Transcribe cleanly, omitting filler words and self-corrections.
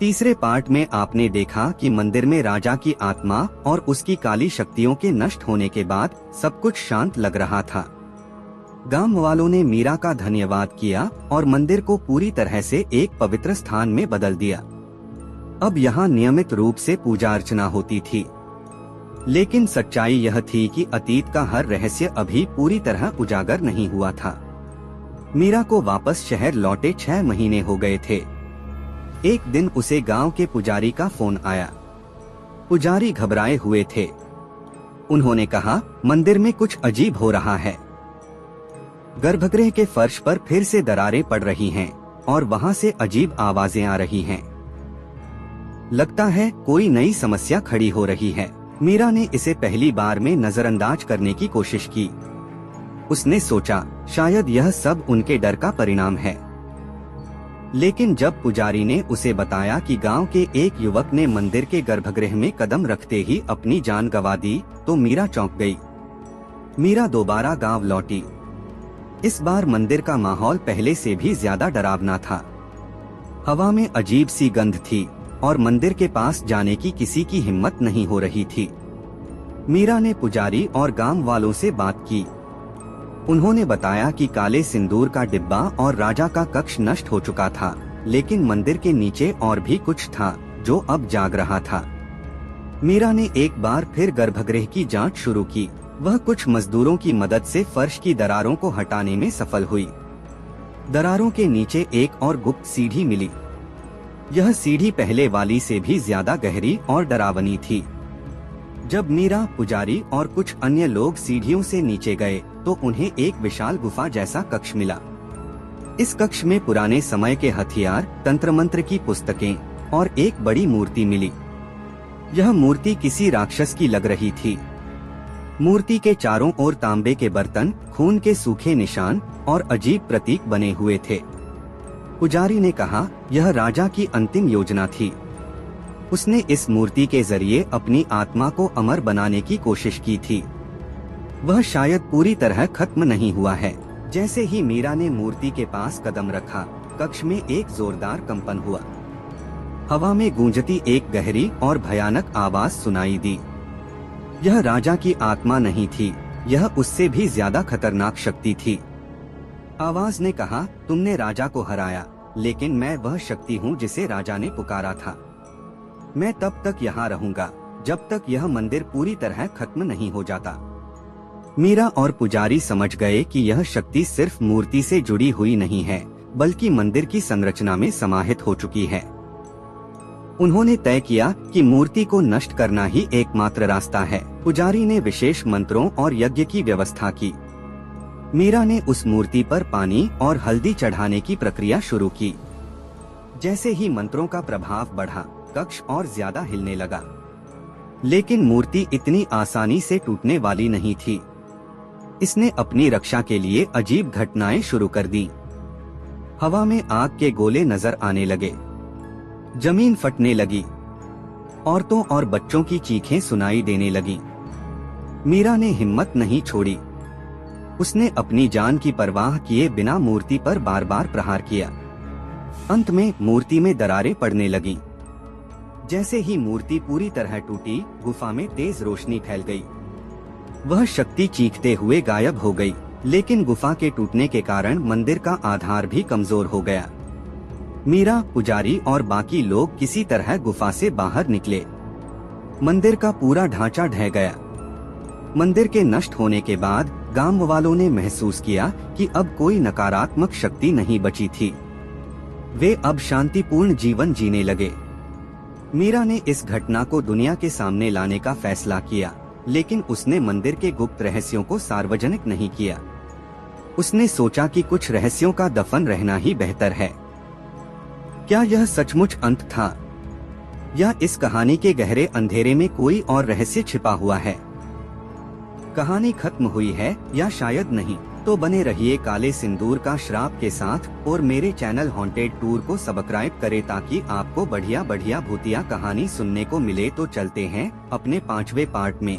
तीसरे पार्ट में आपने देखा कि मंदिर में राजा की आत्मा और उसकी काली शक्तियों के नष्ट होने के बाद सब कुछ शांत लग रहा था। गांव वालों ने मीरा का धन्यवाद किया और मंदिर को पूरी तरह से एक पवित्र स्थान में बदल दिया। अब यहाँ नियमित रूप से पूजा अर्चना होती थी। लेकिन सच्चाई यह थी कि अतीत का हर रहस्य अभी पूरी तरह उजागर नहीं हुआ था। मीरा को वापस शहर लौटे 6 महीने हो गए थे। एक दिन उसे गांव के पुजारी का फोन आया। पुजारी घबराए हुए थे। उन्होंने कहा, मंदिर में कुछ अजीब हो रहा है। गर्भगृह के फर्श पर फिर से दरारें पड़ रही हैं और वहां से अजीब आवाजें आ रही हैं। लगता है कोई नई समस्या खड़ी हो रही है। मीरा ने इसे पहली बार में नजरअंदाज करने की कोशिश की। उसने सोचा शायद यह सब उनके डर का परिणाम है। लेकिन जब पुजारी ने उसे बताया कि गांव के एक युवक ने मंदिर के गर्भगृह में कदम रखते ही अपनी जान गंवा दी, तो मीरा चौंक गई। मीरा दोबारा गांव लौटी। इस बार मंदिर का माहौल पहले से भी ज्यादा डरावना था। हवा में अजीब सी गंध थी और मंदिर के पास जाने की किसी की हिम्मत नहीं हो रही थी। मीरा ने पुजारी और गांव वालों से बात की। उन्होंने बताया कि काले सिंदूर का डिब्बा और राजा का कक्ष नष्ट हो चुका था, लेकिन मंदिर के नीचे और भी कुछ था जो अब जाग रहा था। मीरा ने एक बार फिर गर्भगृह की जांच शुरू की। वह कुछ मजदूरों की मदद से फर्श की दरारों को हटाने में सफल हुई। दरारों के नीचे एक और गुप्त सीढ़ी मिली। यह सीढ़ी पहले वाली से भी ज्यादा गहरी और डरावनी थी। जब मीरा, पुजारी और कुछ अन्य लोग सीढ़ियों से नीचे गए तो उन्हें एक विशाल गुफा जैसा कक्ष मिला। इस कक्ष में पुराने समय के हथियार, तंत्र मंत्र की पुस्तकें और एक बड़ी मूर्ति मिली। यह मूर्ति किसी राक्षस की लग रही थी। मूर्ति के चारों ओर तांबे के बर्तन, खून के सूखे निशान और अजीब प्रतीक बने हुए थे। पुजारी ने कहा, यह राजा की अंतिम योजना थी। उसने इस मूर्ति के जरिए अपनी आत्मा को अमर बनाने की कोशिश की थी। वह शायद पूरी तरह खत्म नहीं हुआ है। जैसे ही मीरा ने मूर्ति के पास कदम रखा, कक्ष में एक जोरदार कंपन हुआ। हवा में गूंजती एक गहरी और भयानक आवाज सुनाई दी। यह राजा की आत्मा नहीं थी, यह उससे भी ज्यादा खतरनाक शक्ति थी। आवाज ने कहा, तुमने राजा को हराया, लेकिन मैं वह शक्ति हूँ जिसे राजा ने पुकारा था। मैं तब तक यहाँ रहूंगा जब तक यह मंदिर पूरी तरह खत्म नहीं हो जाता। मीरा और पुजारी समझ गए कि यह शक्ति सिर्फ मूर्ति से जुड़ी हुई नहीं है, बल्कि मंदिर की संरचना में समाहित हो चुकी है। उन्होंने तय किया कि मूर्ति को नष्ट करना ही एकमात्र रास्ता है। पुजारी ने विशेष मंत्रों और यज्ञ की व्यवस्था की। मीरा ने उस मूर्ति पर पानी और हल्दी चढ़ाने की प्रक्रिया शुरू की। जैसे ही मंत्रों का प्रभाव बढ़ा, कक्ष और ज्यादा हिलने लगा। लेकिन मूर्ति इतनी आसानी से टूटने वाली नहीं थी। इसने अपनी रक्षा के लिए अजीब घटनाएं शुरू कर दी। हवा में आग के गोले नजर आने लगे। जमीन फटने लगी। औरतों और बच्चों की चीखें सुनाई देने लगी। मीरा ने हिम्मत नहीं छोड़ी। उसने अपनी जान की परवाह किए बिना मूर्ति पर बार बार प्रहार किया। अंत में मूर्ति में दरारें पड़ने लगी। जैसे ही मूर्ति पूरी तरह टूटी, गुफा में तेज रोशनी फैल गई। वह शक्ति चीखते हुए गायब हो गई, लेकिन गुफा के टूटने के कारण मंदिर का आधार भी कमजोर हो गया। मीरा, पुजारी और बाकी लोग किसी तरह गुफा से बाहर निकले। मंदिर का पूरा ढांचा ढह गया। मंदिर के नष्ट होने के बाद गांव वालों ने महसूस किया कि अब कोई नकारात्मक शक्ति नहीं बची थी। वे अब शांतिपूर्ण जीवन जीने लगे। मीरा ने इस घटना को दुनिया के सामने लाने का फैसला किया, लेकिन उसने मंदिर के गुप्त रहस्यों को सार्वजनिक नहीं किया। उसने सोचा कि कुछ रहस्यों का दफन रहना ही बेहतर है। क्या यह सचमुच अंत था, या इस कहानी के गहरे अंधेरे में कोई और रहस्य छिपा हुआ है? कहानी खत्म हुई है या शायद नहीं? तो बने रहिए काले सिंदूर का श्राप के साथ और मेरे चैनल हॉन्टेड टूर को सब्सक्राइब करें ताकि आपको बढ़िया बढ़िया भूतिया कहानी सुनने को मिले। तो चलते हैं अपने 5वें पार्ट में।